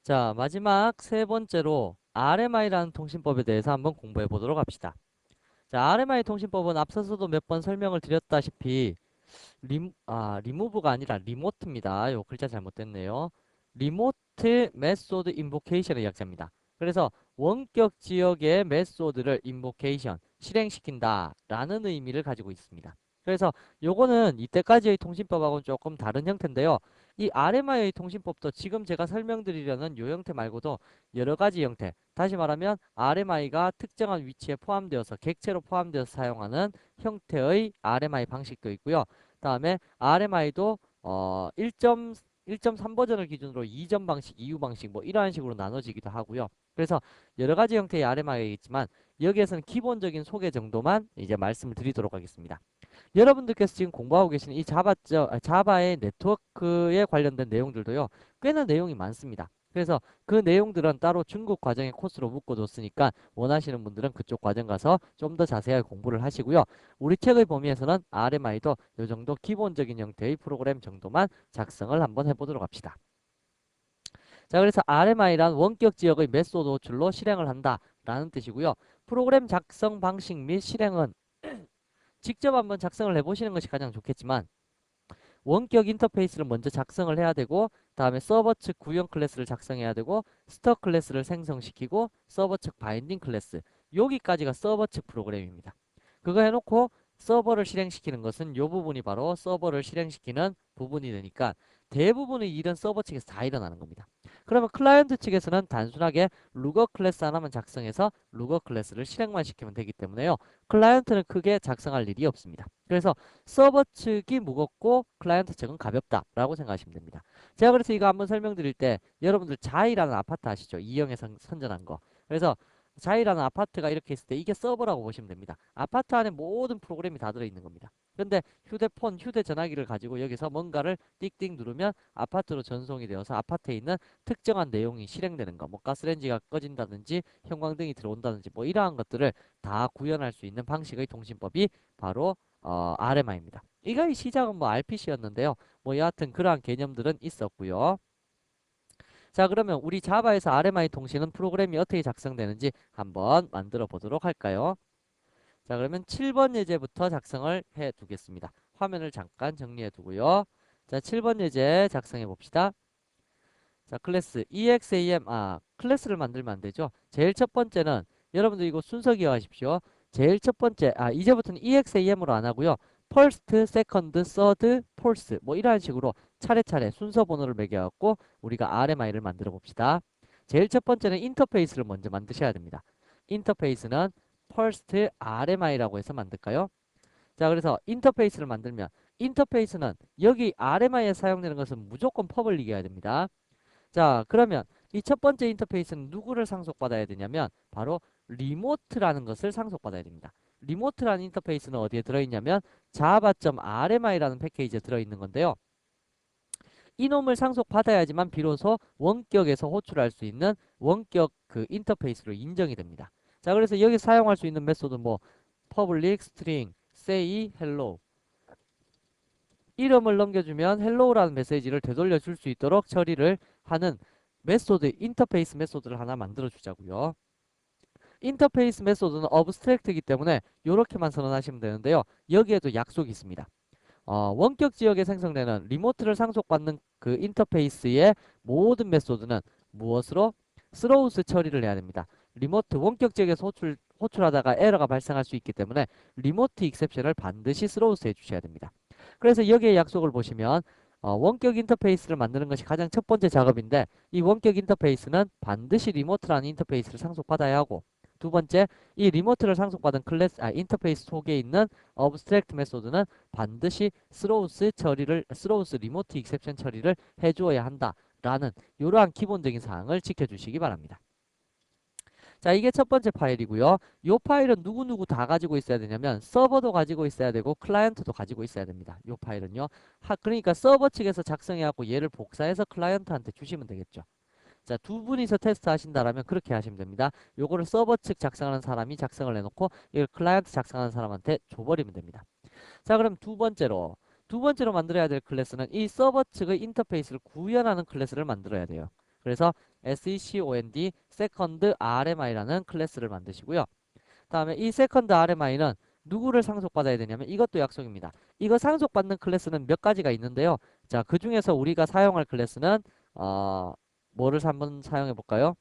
자, 마지막 세 번째로 RMI라는 통신법에 대해서 한번 공부해 보도록 합시다. 자, RMI 통신법은 앞서서도 몇 번 설명을 드렸다시피 리무브가 아니라 리모트입니다. 요 글자 잘못됐네요. 리모트 메소드 인보케이션의 약자입니다. 그래서 원격 지역의 메소드를 인보케이션, 실행시킨다 라는 의미를 가지고 있습니다. 그래서 요거는 이때까지의 통신법하고는 조금 다른 형태인데요. 이 RMI 통신법도 지금 제가 설명드리려는 요 형태 말고도 여러 가지 형태, 다시 말하면 RMI가 특정한 위치에 포함되어서 객체로 포함되어서 사용하는 형태의 RMI 방식도 있고요. 다음에 RMI도 1.3 버전을 기준으로 이전 방식, 이후 방식 뭐 이러한 식으로 나눠지기도 하고요. 그래서 여러 가지 형태의 RMI가 있지만 여기에서는 기본적인 소개 정도만 이제 말씀을 드리도록 하겠습니다. 여러분들께서 지금 공부하고 계시는 이 자바의 네트워크에 관련된 내용들도요, 꽤나 내용이 많습니다. 그래서 그 내용들은 따로 중급 과정의 코스로 묶어뒀으니까 원하시는 분들은 그쪽 과정 가서 좀 더 자세하게 공부를 하시고요. 우리 책의 범위에서는 RMI도 이 정도 기본적인 형태의 프로그램 정도만 작성을 한번 해보도록 합시다. 자, 그래서 RMI란 원격 지역의 메소드 호출로 실행을 한다라는 뜻이고요. 프로그램 작성 방식 및 실행은 직접 한번 작성을 해보시는 것이 가장 좋겠지만 원격 인터페이스를 먼저 작성을 해야 되고 다음에 서버 측 구형 클래스를 작성해야 되고 스터 클래스를 생성시키고 서버 측 바인딩 클래스 여기까지가 서버 측 프로그램입니다. 그거 해놓고 서버를 실행시키는 것은 이 부분이 바로 서버를 실행시키는 부분이 되니까 대부분의 일은 서버 측에서 다 일어나는 겁니다. 그러면 클라이언트 측에서는 단순하게 루거 클래스 하나만 작성해서 루거 클래스를 실행만 시키면 되기 때문에요. 클라이언트는 크게 작성할 일이 없습니다. 그래서 서버 측이 무겁고 클라이언트 측은 가볍다라고 생각하시면 됩니다. 제가 그래서 이거 한번 설명드릴 때 여러분들 자이라는 아파트 아시죠? 이영애 선전한 거. 그래서 자이라는 아파트가 이렇게 있을 때 이게 서버라고 보시면 됩니다. 아파트 안에 모든 프로그램이 다 들어있는 겁니다. 근데 휴대폰, 휴대전화기를 가지고 여기서 뭔가를 띡띡 누르면 아파트로 전송이 되어서 아파트에 있는 특정한 내용이 실행되는 거. 뭐 가스레인지가 꺼진다든지 형광등이 들어온다든지 뭐 이러한 것들을 다 구현할 수 있는 방식의 통신법이 바로 RMI입니다. 이거의 시작은 뭐 RPC였는데요. 뭐 여하튼 그러한 개념들은 있었고요. 자, 그러면 우리 자바에서 RMI 통신은 프로그램이 어떻게 작성되는지 한번 만들어 보도록 할까요? 자, 그러면 7번 예제부터 작성을 해 두겠습니다. 화면을 잠깐 정리해 두고요. 자, 7번 예제 작성해 봅시다. 자, 클래스 EXAM, 클래스를 만들면 안 되죠. 제일 첫 번째는 여러분들 이거 순서 기억하십시오. 제일 첫 번째, 이제부터는 EXAM으로 안 하고요. first, second, third, fourth 뭐 이런 식으로 차례차례 순서 번호를 매겨갖고 우리가 RMI를 만들어 봅시다. 제일 첫 번째는 인터페이스를 먼저 만드셔야 됩니다. 인터페이스는 first RMI라고 해서 만들까요? 자, 그래서 인터페이스를 만들면 인터페이스는 여기 RMI에 사용되는 것은 무조건 퍼블릭이어야 됩니다. 자, 그러면 이 첫 번째 인터페이스는 누구를 상속받아야 되냐면 바로 리모트라는 것을 상속받아야 됩니다. 리모트라는 인터페이스는 어디에 들어있냐면 java.rmi라는 패키지에 들어있는 건데요. 이놈을 상속받아야지만 비로소 원격에서 호출할 수 있는 원격 그 인터페이스로 인정이 됩니다. 자, 그래서 여기 사용할 수 있는 메소드 뭐 public string say hello 이름을 넘겨주면 헬로우라는 메시지를 되돌려 줄 수 있도록 처리를 하는 메소드, 인터페이스 메소드를 하나 만들어 주자고요. 인터페이스 메소드는 어브스트랙트이기 때문에 이렇게만 선언하시면 되는데요. 여기에도 약속이 있습니다. 원격 지역에 생성되는 리모트를 상속받는 그 인터페이스의 모든 메소드는 무엇으로? 스로우스 처리를 해야 됩니다. 리모트 원격 지역에서 호출하다가 에러가 발생할 수 있기 때문에 리모트 익셉션을 반드시 스로우스 해주셔야 됩니다. 그래서 여기에 약속을 보시면 원격 인터페이스를 만드는 것이 가장 첫 번째 작업인데 이 원격 인터페이스는 반드시 리모트라는 인터페이스를 상속받아야 하고 두 번째, 이 리모트를 상속받은 인터페이스 속에 있는 어브스트랙트 메소드는 반드시 스로우스 리모트 익셉션 처리를 해주어야 한다라는 이러한 기본적인 사항을 지켜주시기 바랍니다. 자, 이게 첫 번째 파일이고요. 이 파일은 누구누구 다 가지고 있어야 되냐면 서버도 가지고 있어야 되고 클라이언트도 가지고 있어야 됩니다. 이 파일은요. 그러니까 서버 측에서 작성해갖고 얘를 복사해서 클라이언트한테 주시면 되겠죠. 자, 두 분이서 테스트 하신다라면 그렇게 하시면 됩니다. 요거를 서버 측 작성하는 사람이 작성을 해놓고 이걸 클라이언트 작성하는 사람한테 줘버리면 됩니다. 자, 그럼 두 번째로 만들어야 될 클래스는 이 서버 측의 인터페이스를 구현하는 클래스를 만들어야 돼요. 그래서 second second RMI라는 클래스를 만드시고요. 다음에 이 second RMI는 누구를 상속받아야 되냐면 이것도 약속입니다. 이거 상속받는 클래스는 몇 가지가 있는데요. 자, 그 중에서 우리가 사용할 클래스는 뭐를 한번 사용해 볼까요?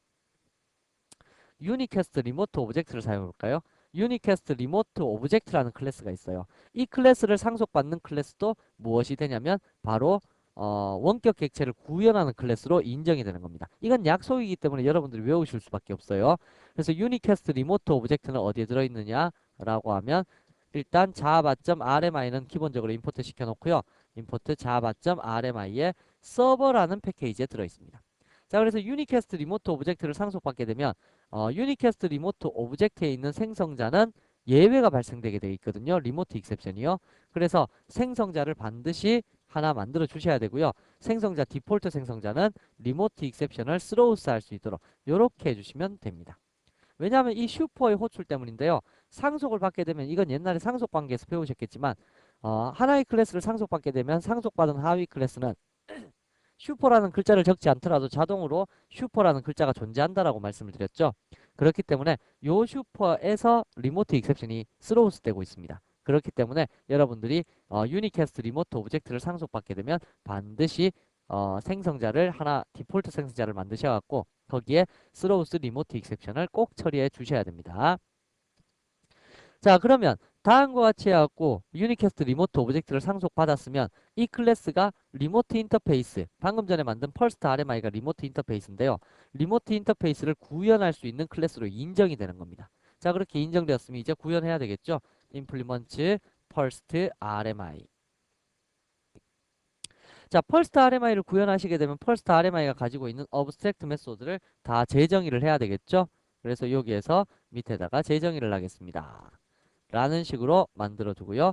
유니캐스트 리모트 오브젝트를 사용해 볼까요? 유니캐스트 리모트 오브젝트라는 클래스가 있어요. 이 클래스를 상속받는 클래스도 무엇이 되냐면 바로 원격 객체를 구현하는 클래스로 인정이 되는 겁니다. 이건 약속이기 때문에 여러분들이 외우실 수밖에 없어요. 그래서 유니캐스트 리모트 오브젝트는 어디에 들어있느냐라고 하면 일단 java.rmi는 기본적으로 임포트 시켜놓고요. 임포트 java.rmi에 서버라는 패키지에 들어있습니다. 자, 그래서 유니캐스트 리모트 오브젝트를 상속받게 되면 유니캐스트 리모트 오브젝트에 있는 생성자는 예외가 발생되게 되어 있거든요. 리모트 익셉션이요. 그래서 생성자를 반드시 하나 만들어 주셔야 되고요. 생성자 디폴트 생성자는 리모트 익셉션을 스로우스 할 수 있도록 이렇게 해주시면 됩니다. 왜냐하면 이 슈퍼의 호출 때문인데요. 상속을 받게 되면 이건 옛날에 상속 관계에서 배우셨겠지만 하나의 클래스를 상속받게 되면 상속받은 하위 클래스는 슈퍼라는 글자를 적지 않더라도 자동으로 슈퍼라는 글자가 존재한다라고 말씀을 드렸죠. 그렇기 때문에 요 슈퍼에서 리모트 익셉션이 스로우스 되고 있습니다. 그렇기 때문에 여러분들이 유니캐스트 리모트 오브젝트를 상속받게 되면 반드시 생성자를 하나 디폴트 생성자를 만드셔갖고 거기에 스로우스 리모트 익셉션을 꼭 처리해 주셔야 됩니다. 자, 그러면 다음과 같이 해갖고 유니캐스트 리모트 오브젝트를 상속받았으면 이 클래스가 리모트 인터페이스, 방금 전에 만든 펄스트 RMI가 리모트 인터페이스인데요. 리모트 인터페이스를 구현할 수 있는 클래스로 인정이 되는 겁니다. 자, 그렇게 인정되었으면 이제 구현해야 되겠죠. implement first RMI. 자, 펄스트 RMI를 구현하시게 되면 펄스트 RMI가 가지고 있는 어브스트랙트 메소드를 다 재정의를 해야 되겠죠. 그래서 여기에서 밑에다가 재정의를 하겠습니다. 라는 식으로 만들어 두고요.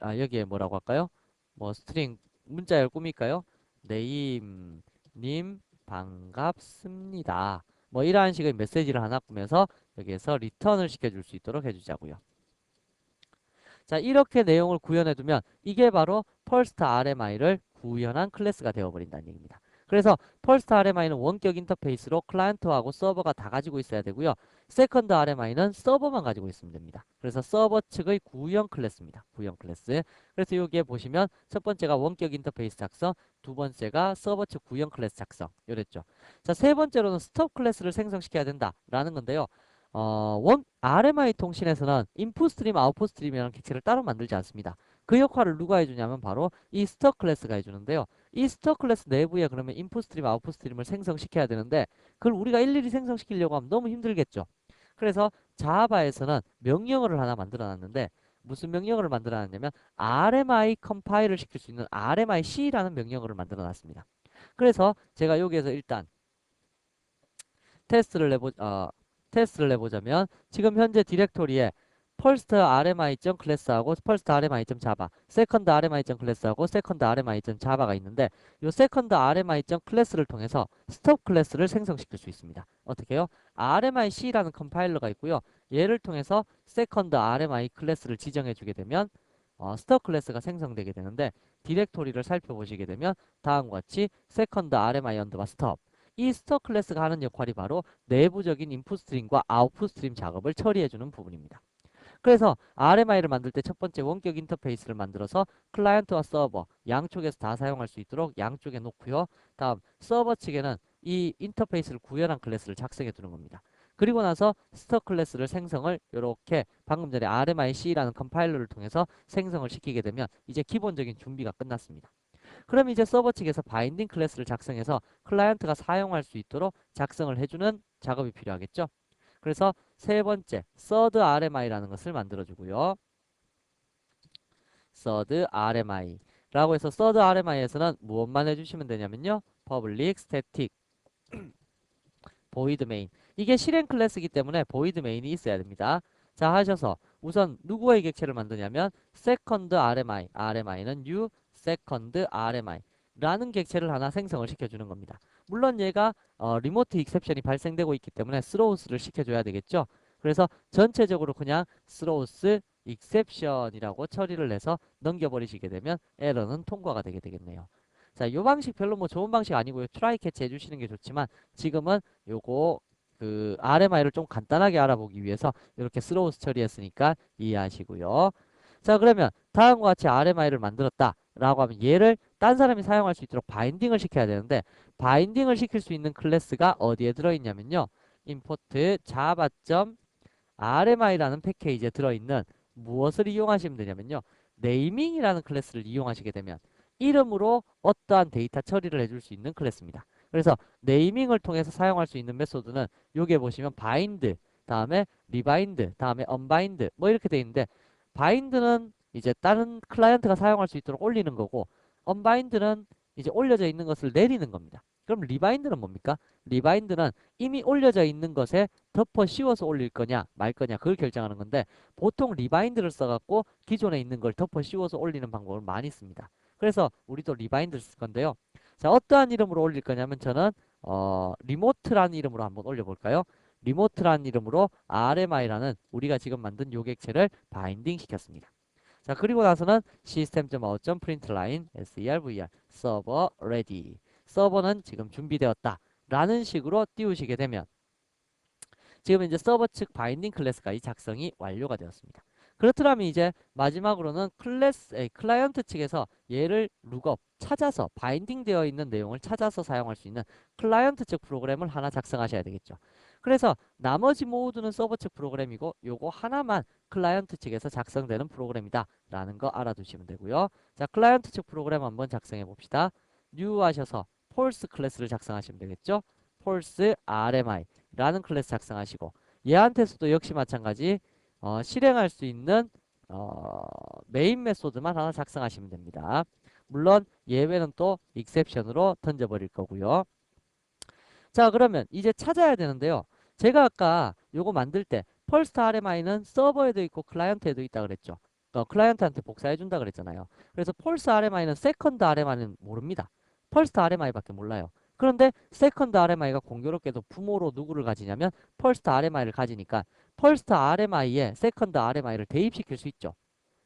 여기에 뭐라고 할까요? 뭐 스트링 문자열 꾸밀까요? 네임 님 반갑습니다. 뭐 이러한 식의 메시지를 하나 꾸면서 여기에서 리턴을 시켜줄 수 있도록 해주자고요. 자, 이렇게 내용을 구현해 두면 이게 바로 펄스트 RMI를 구현한 클래스가 되어버린다는 얘기입니다. 그래서 펄스트 RMI는 원격 인터페이스로 클라이언트하고 서버가 다 가지고 있어야 되고요. 세컨드 RMI는 서버만 가지고 있으면 됩니다. 그래서 서버 측의 구형 클래스입니다. 구형 클래스. 그래서 여기에 보시면 첫 번째가 원격 인터페이스 작성, 두 번째가 서버 측 구형 클래스 작성. 이랬죠. 자, 세 번째로는 스톱 클래스를 생성시켜야 된다라는 건데요. RMI 통신에서는 인풋 스트림, 아웃풋 스트림이라는 객체를 따로 만들지 않습니다. 그 역할을 누가 해주냐면 바로 이 스톡 클래스가 해주는데요. 이 스톡 클래스 내부에 그러면 인풋 스트림, 아웃풋 스트림을 생성시켜야 되는데 그걸 우리가 일일이 생성시키려고 하면 너무 힘들겠죠. 그래서 자바에서는 명령어를 하나 만들어 놨는데 무슨 명령어를 만들어 놨냐면 RMI 컴파일을 시킬 수 있는 RMIC라는 명령어를 만들어 놨습니다. 그래서 제가 여기에서 일단 테스트를 내보자면 지금 현재 디렉토리에 first rmi.class하고 first rmi.java, second rmi.class하고 second rmi.java가 있는데 이 second rmi.class를 통해서 stop 클래스를 생성시킬 수 있습니다. 어떻게 해요? rmic라는 컴파일러가 있고요. 얘를 통해서 second rmi 클래스를 지정해 주게 되면 stop 클래스가 생성되게 되는데 디렉토리를 살펴보시게 되면 다음과 같이 second rmi underbar stop 이 스톱 클래스가 하는 역할이 바로 내부적인 인풋 스트림과 아웃풋 스트림 작업을 처리해주는 부분입니다. 그래서 RMI를 만들 때 첫 번째 원격 인터페이스를 만들어서 클라이언트와 서버 양쪽에서 다 사용할 수 있도록 양쪽에 놓고요. 다음 서버 측에는 이 인터페이스를 구현한 클래스를 작성해 두는 겁니다. 그리고 나서 스톱 클래스를 생성을 이렇게 방금 전에 RMIC라는 컴파일러를 통해서 생성을 시키게 되면 이제 기본적인 준비가 끝났습니다. 그럼 이제 서버 측에서 바인딩 클래스를 작성해서 클라이언트가 사용할 수 있도록 작성을 해주는 작업이 필요하겠죠. 그래서 세 번째, third RMI라는 것을 만들어주고요. third RMI라고 해서 third RMI에서는 무엇만 해주시면 되냐면요. public static void main 이게 실행 클래스이기 때문에 void main이 있어야 됩니다. 자, 하셔서 우선 누구의 객체를 만드냐면 second RMI, RMI는 new second RMI 라는 객체를 하나 생성을 시켜주는 겁니다. 물론 얘가 리모트 익셉션이 발생되고 있기 때문에 스로우스를 시켜줘야 되겠죠. 그래서 전체적으로 그냥 스로우스 익셉션이라고 처리를 해서 넘겨버리시게 되면 에러는 통과가 되게 되겠네요. 자, 요 방식 별로 뭐 좋은 방식 아니고요. 트라이 캐치 해주시는 게 좋지만 지금은 요거 그 RMI를 좀 간단하게 알아보기 위해서 이렇게 스로우스 처리했으니까 이해하시고요. 자, 그러면 다음과 같이 RMI를 만들었다 라고 하면 얘를 딴 사람이 사용할 수 있도록 바인딩을 시켜야 되는데 바인딩을 시킬 수 있는 클래스가 어디에 들어있냐면요. import java.rmi라는 패키지에 들어있는 무엇을 이용하시면 되냐면요. 네이밍이라는 클래스를 이용하시게 되면 이름으로 어떠한 데이터 처리를 해줄 수 있는 클래스입니다. 그래서 네이밍을 통해서 사용할 수 있는 메소드는 여기에 보시면 bind, 다음에 rebind, 다음에 unbind 뭐 이렇게 돼 있는데 bind는 이제 다른 클라이언트가 사용할 수 있도록 올리는 거고 unbind는 이제 올려져 있는 것을 내리는 겁니다. 그럼 rebind는 뭡니까? rebind는 이미 올려져 있는 것에 덮어 씌워서 올릴 거냐 말 거냐 그걸 결정하는 건데 보통 리바인드를 써갖고 기존에 있는 걸 덮어 씌워서 올리는 방법을 많이 씁니다. 그래서 우리도 리바인드를 쓸 건데요. 자, 어떠한 이름으로 올릴 거냐면 저는 리모트라는 이름으로 한번 올려볼까요? 리모트라는 이름으로 RMI라는 우리가 지금 만든 요객체를 바인딩 시켰습니다. 자, 그리고 나서는 system.out.println server 서버 ready 서버는 지금 준비되었다 라는 식으로 띄우시게 되면 지금 이제 서버 측 바인딩 클래스가 이 작성이 완료가 되었습니다. 그렇더라면 이제 마지막으로는 클라이언트 측에서 얘를 룩업 찾아서 바인딩 되어 있는 내용을 찾아서 사용할 수 있는 클라이언트 측 프로그램을 하나 작성하셔야 되겠죠. 그래서 나머지 모두는 서버 측 프로그램이고 요거 하나만 클라이언트 측에서 작성되는 프로그램이다 라는 거 알아두시면 되고요. 자, 클라이언트 측 프로그램 한번 작성해 봅시다. new 하셔서 false 클래스를 작성하시면 되겠죠. false RMI 라는 클래스 작성하시고 얘한테서도 역시 마찬가지 실행할 수 있는 메인 메소드만 하나 작성하시면 됩니다. 물론 예외는 또 exception으로 던져버릴 거고요. 자, 그러면 이제 찾아야 되는데요. 제가 아까 요거 만들 때 펄스트 RMI는 서버에도 있고 클라이언트에도 있다 그랬죠. 클라이언트한테 복사해 준다 그랬잖아요. 그래서 펄스 RMI는 세컨드 RMI는 모릅니다. 펄스트 RMI밖에 몰라요. 그런데 세컨드 RMI가 공교롭게도 부모로 누구를 가지냐면 펄스트 RMI를 가지니까 펄스트 RMI에 세컨드 RMI를 대입시킬 수 있죠.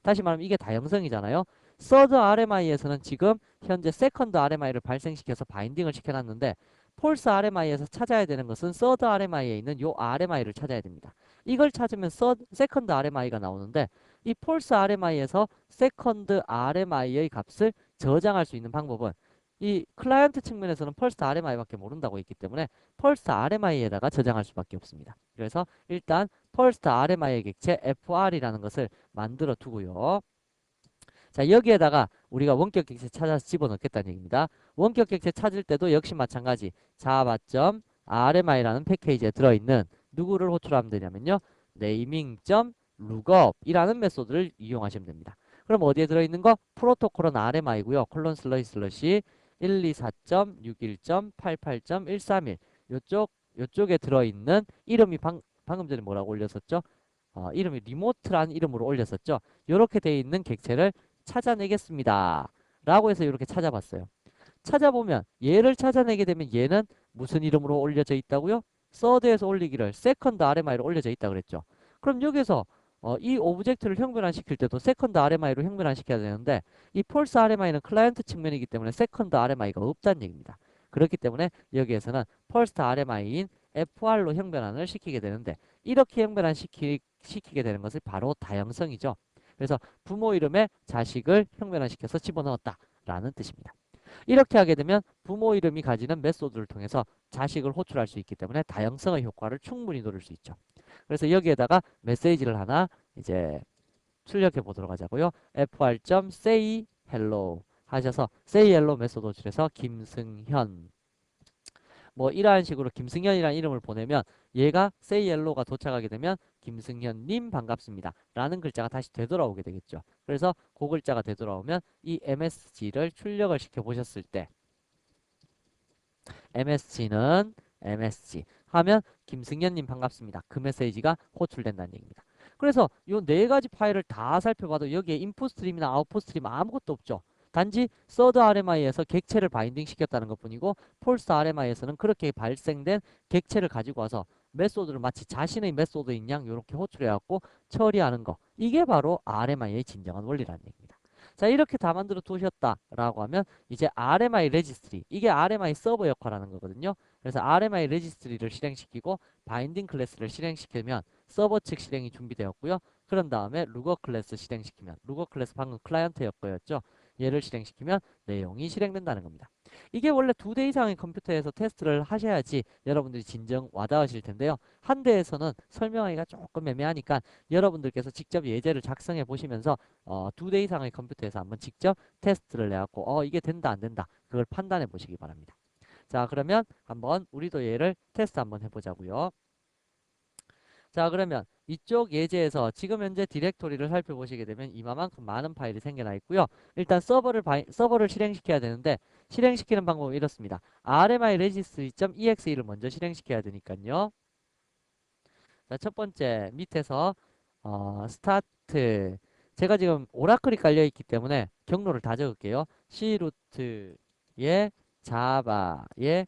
다시 말하면 이게 다형성이잖아요. 서드 RMI에서는 지금 현재 세컨드 RMI를 발생시켜서 바인딩을 시켜놨는데 폴스 RMI에서 찾아야 되는 것은 서드 RMI에 있는 요 RMI를 찾아야 됩니다. 이걸 찾으면 세컨드 RMI가 나오는데 이 폴스 RMI에서 세컨드 RMI의 값을 저장할 수 있는 방법은 이 클라이언트 측면에서는 펄스 RMI밖에 모른다고 했기 때문에 펄스 RMI에다가 저장할 수밖에 없습니다. 그래서 일단 펄스 RMI의 객체 FR이라는 것을 만들어 두고요. 자, 여기에다가 우리가 원격 객체 찾아서 집어넣겠다는 얘기입니다. 원격 객체 찾을 때도 역시 마찬가지 java.rmi라는 패키지에 들어있는 누구를 호출하면 되냐면요. naming.lookup 이라는 메소드를 이용하시면 됩니다. 그럼 어디에 들어있는 거? 프로토콜은 RMI고요. 콜론 슬러시 124.61.88.131 요쪽에 들어있는 이름이 방금 전에 뭐라고 올렸었죠? 이름이 리모트라는 이름으로 올렸었죠. 이렇게 되어 있는 객체를 찾아내겠습니다. 라고 해서 이렇게 찾아봤어요. 찾아보면 얘를 찾아내게 되면 얘는 무슨 이름으로 올려져 있다고요? 서드에서 올리기를 세컨드 RMI로 올려져 있다 그랬죠. 그럼 여기서 이 오브젝트를 형변환시킬 때도 세컨드 RMI로 형변환시켜야 되는데 이 폴스 RMI는 클라이언트 측면이기 때문에 세컨드 RMI가 없다는 얘기입니다. 그렇기 때문에 여기에서는 펄스트 RMI인 FR로 형변환을 시키게 되는데 이렇게 형변환시키게 되는 것을 바로 다형성이죠. 그래서 부모 이름에 자식을 형변환시켜서 집어넣었다라는 뜻입니다. 이렇게 하게 되면 부모 이름이 가지는 메소드를 통해서 자식을 호출할 수 있기 때문에 다형성의 효과를 충분히 노릴 수 있죠. 그래서 여기에다가 메시지를 하나 이제 출력해 보도록 하자고요. fr.say hello 하셔서 say hello 메소드 호출해서 김승현 뭐 이러한 식으로 김승현이라는 이름을 보내면 얘가 say hello가 도착하게 되면 김승현님 반갑습니다 라는 글자가 다시 되돌아오게 되겠죠. 그래서 그 글자가 되돌아오면 이 MSG를 출력을 시켜 보셨을 때 MSG는 MSG 하면 김승현님 반갑습니다. 그 메시지가 호출된다는 얘기입니다. 그래서 이 네 가지 파일을 다 살펴봐도 여기에 인풋 스트림이나 아웃풋 스트림 아무것도 없죠. 단지 서드 RMI에서 객체를 바인딩 시켰다는 것 뿐이고 폴스 RMI에서는 그렇게 발생된 객체를 가지고 와서 메소드를 마치 자신의 메소드인 양 이렇게 호출해갖고 처리하는 거. 이게 바로 RMI의 진정한 원리라는 얘기입니다. 자, 이렇게 다 만들어 두셨다라고 하면 이제 RMI 레지스트리, 이게 RMI 서버 역할하는 거거든요. 그래서 RMI 레지스트리를 실행시키고 바인딩 클래스를 실행시키면 서버 측 실행이 준비되었고요. 그런 다음에 루거 클래스 실행시키면, 루거 클래스 방금 클라이언트였죠. 얘를 실행시키면 내용이 실행된다는 겁니다. 이게 원래 2대 이상의 컴퓨터에서 테스트를 하셔야지 여러분들이 진정 와닿으실 텐데요. 한 대에서는 설명하기가 조금 애매하니까 여러분들께서 직접 예제를 작성해 보시면서 2대 이상의 컴퓨터에서 한번 직접 테스트를 내갖고 이게 된다 안 된다 그걸 판단해 보시기 바랍니다. 자, 그러면 한번 우리도 얘를 테스트 한번 해보자고요. 자, 그러면 이쪽 예제에서 지금 현재 디렉토리를 살펴보시게 되면 이만큼 많은 파일이 생겨나 있고요. 일단 서버를 실행시켜야 되는데 실행시키는 방법은 이렇습니다. RMI registry.exe를 먼저 실행시켜야 되니까요. 자, 첫 번째 밑에서 스타트, 제가 지금 오라클이 깔려 있기 때문에 경로를 다 적을게요. C 루트에 자바에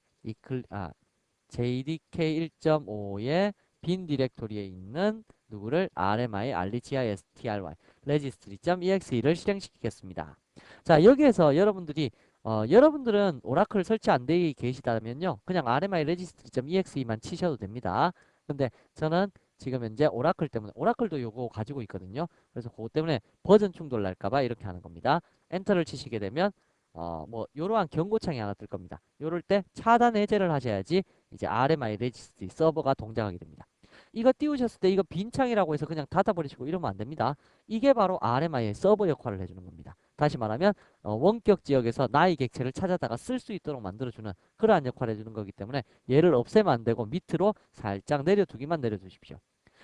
JDK 1.5에 빈 디렉토리에 있는 누구를 RMI RGISTRY registry.exe를 실행시키겠습니다. 자, 여기에서 여러분들은 오라클 설치 안 되어 계시다면요, 그냥 RMI registry.exe만 치셔도 됩니다. 근데 저는 지금 현재 오라클 때문에, 오라클도 요거 가지고 있거든요. 그래서 그것 때문에 버전 충돌 날까봐 이렇게 하는 겁니다. 엔터를 치시게 되면 뭐 이러한 경고창이 하나 뜰 겁니다. 요럴 때 차단 해제를 하셔야지 이제 RMI 레지스트리 서버가 동작하게 됩니다. 이거 띄우셨을 때 이거 빈 창이라고 해서 그냥 닫아버리시고 이러면 안 됩니다. 이게 바로 RMI의 서버 역할을 해주는 겁니다. 다시 말하면 원격 지역에서 나의 객체를 찾아다가 쓸 수 있도록 만들어주는 그러한 역할을 해주는 거기 때문에 얘를 없애면 안 되고 밑으로 살짝 내려두기만 내려두십시오.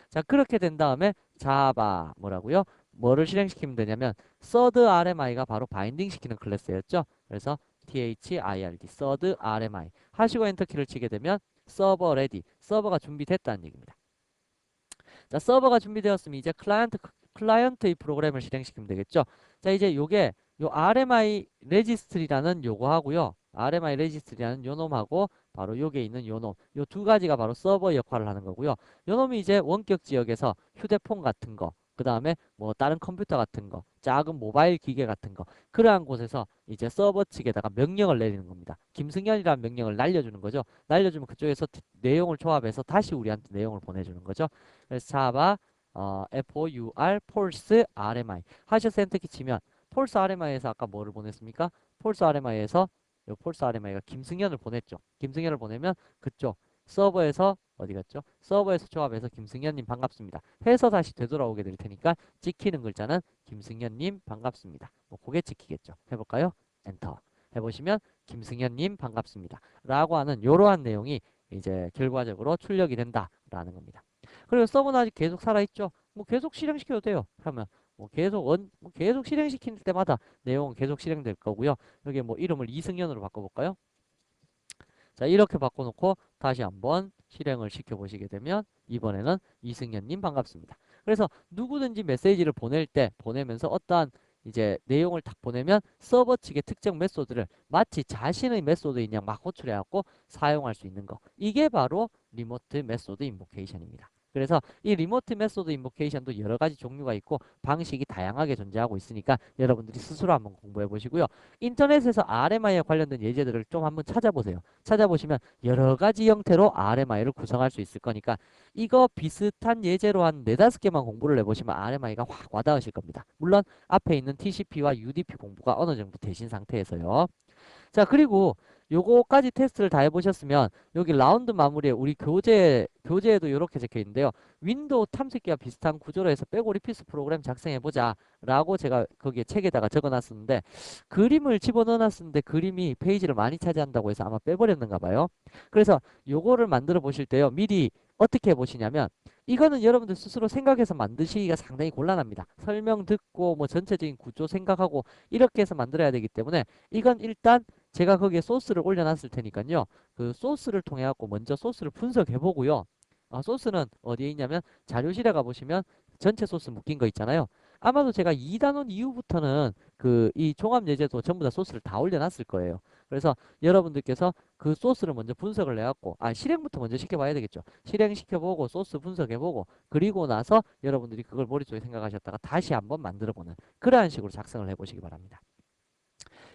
자, 그렇게 된 다음에 자바 뭐라고요? 뭐를 실행시키면 되냐면 third RMI가 바로 바인딩 시키는 클래스였죠. 그래서 THIRD third RMI 하시고 엔터키를 치게 되면 서버 레디, 서버가 준비됐다는 얘기입니다. 자, 서버가 준비되었으면 이제 클라이언트의 프로그램을 실행시키면 되겠죠. 자, 이제 요게 요 RMI 레지스트리라는 요거 하고요. RMI 레지스트리라는 요 놈하고 바로 요게 있는 요 놈, 요 두 가지가 바로 서버 역할을 하는 거고요. 요 놈이 이제 원격 지역에서 휴대폰 같은 거, 그 다음에 뭐 다른 컴퓨터 같은 거, 작은 모바일 기계 같은 거, 그러한 곳에서 이제 서버 측에다가 명령을 내리는 겁니다. 김승현이라는 명령을 날려주는 거죠. 날려주면 그쪽에서 내용을 조합해서 다시 우리한테 내용을 보내주는 거죠. 그래서 자바 FOUR false RMI 하셔서 엔터키 치면 false RMI에서 아까 뭐를 보냈습니까? false RMI에서 요 false RMI가 김승현을 보냈죠. 김승현을 보내면 그쪽 서버에서 어디 갔죠? 서버에서 조합해서 김승현님 반갑습니다 해서 다시 되돌아오게 될 테니까 찍히는 글자는 김승현님 반갑습니다. 뭐 그게 찍히겠죠. 해볼까요? 엔터 해보시면 김승현님 반갑습니다 라고 하는 이러한 내용이 이제 결과적으로 출력이 된다라는 겁니다. 그리고 서버는 아직 계속 살아있죠. 뭐 계속 실행시켜도 돼요. 그러면 뭐 계속 실행시킬 때마다 내용은 계속 실행될 거고요. 여기 뭐 이름을 이승현으로 바꿔볼까요? 자, 이렇게 바꿔놓고 다시 한번 실행을 시켜보시게 되면 이번에는 이승현님 반갑습니다. 그래서 누구든지 메시지를 보내면서 어떠한 이제 내용을 딱 보내면 서버 측의 특정 메소드를 마치 자신의 메소드인 양 막 호출해갖고 사용할 수 있는 거. 이게 바로 리모트 메소드 인보케이션입니다. 그래서 이 리모트 메소드 인보케이션도 여러 가지 종류가 있고 방식이 다양하게 존재하고 있으니까 여러분들이 스스로 한번 공부해 보시고요. 인터넷에서 RMI에 관련된 예제들을 좀 한번 찾아보세요. 찾아보시면 여러 가지 형태로 RMI를 구성할 수 있을 거니까 이거 비슷한 예제로 한 4-5개만 공부를 해보시면 RMI가 확 와닿으실 겁니다. 물론 앞에 있는 TCP와 UDP 공부가 어느 정도 되신 상태에서요. 자, 그리고 요거까지 테스트를 다 해보셨으면 여기 라운드 마무리에 우리 교재에도 이렇게 적혀 있는데요. 윈도우 탐색기와 비슷한 구조로 해서 백오 리피스 프로그램 작성해보자 라고 제가 거기에 책에다가 적어놨었는데 그림을 집어넣어놨었는데 그림이 페이지를 많이 차지한다고 해서 아마 빼버렸는가 봐요. 그래서 요거를 만들어 보실 때요. 미리 어떻게 해보시냐면 이거는 여러분들 스스로 생각해서 만드시기가 상당히 곤란합니다. 설명 듣고 뭐 전체적인 구조 생각하고 이렇게 해서 만들어야 되기 때문에 이건 일단 제가 거기에 소스를 올려놨을 테니까요. 그 소스를 통해 갖고 먼저 소스를 분석해 보고요. 소스는 어디에 있냐면 자료실에 가보시면 전체 소스 묶인 거 있잖아요. 아마도 제가 2단원 이후부터는 그 이 종합 예제도 전부 다 소스를 다 올려놨을 거예요. 그래서 여러분들께서 그 소스를 먼저 분석을 해갖고, 실행부터 먼저 시켜봐야 되겠죠. 실행시켜보고, 소스 분석해보고, 그리고 나서 여러분들이 그걸 머릿속에 생각하셨다가 다시 한번 만들어보는 그러한 식으로 작성을 해보시기 바랍니다.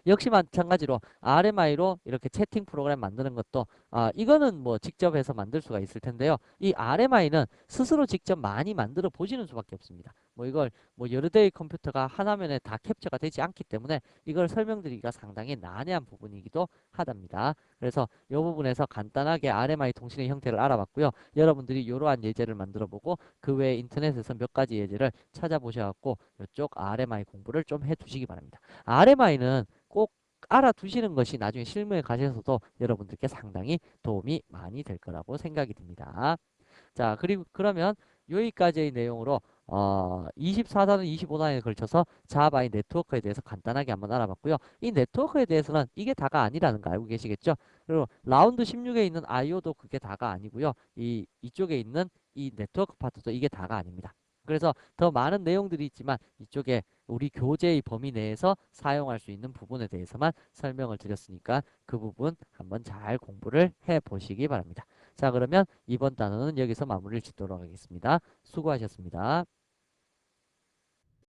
역시 마찬가지로 RMI로 이렇게 채팅 프로그램 만드는 것도 이거는 뭐 직접 해서 만들 수가 있을 텐데요. 이 RMI는 스스로 직접 많이 만들어 보시는 수밖에 없습니다. 뭐 이걸 뭐 여러 대의 컴퓨터가 하나면에 다 캡처가 되지 않기 때문에 이걸 설명드리기가 상당히 난해한 부분이기도 하답니다. 그래서 이 부분에서 간단하게 RMI 통신의 형태를 알아봤고요. 여러분들이 이러한 예제를 만들어 보고 그 외에 인터넷에서 몇 가지 예제를 찾아보셔갖고 이쪽 RMI 공부를 좀 해두시기 바랍니다. RMI는 꼭 알아두시는 것이 나중에 실무에 가셔서도 여러분들께 상당히 도움이 많이 될 거라고 생각이 듭니다. 자, 그리고 그러면 여기까지의 내용으로 24단원, 25단원에 걸쳐서 자바의 네트워크에 대해서 간단하게 한번 알아봤고요. 이 네트워크에 대해서는 이게 다가 아니라는 거 알고 계시겠죠? 그리고 라운드 16에 있는 IO도 그게 다가 아니고요. 이쪽에 있는 이 네트워크 파트도 이게 다가 아닙니다. 그래서 더 많은 내용들이 있지만 이쪽에 우리 교재의 범위 내에서 사용할 수 있는 부분에 대해서만 설명을 드렸으니까 그 부분 한번 잘 공부를 해 보시기 바랍니다. 자, 그러면 이번 단어는 여기서 마무리를 짓도록 하겠습니다. 수고하셨습니다.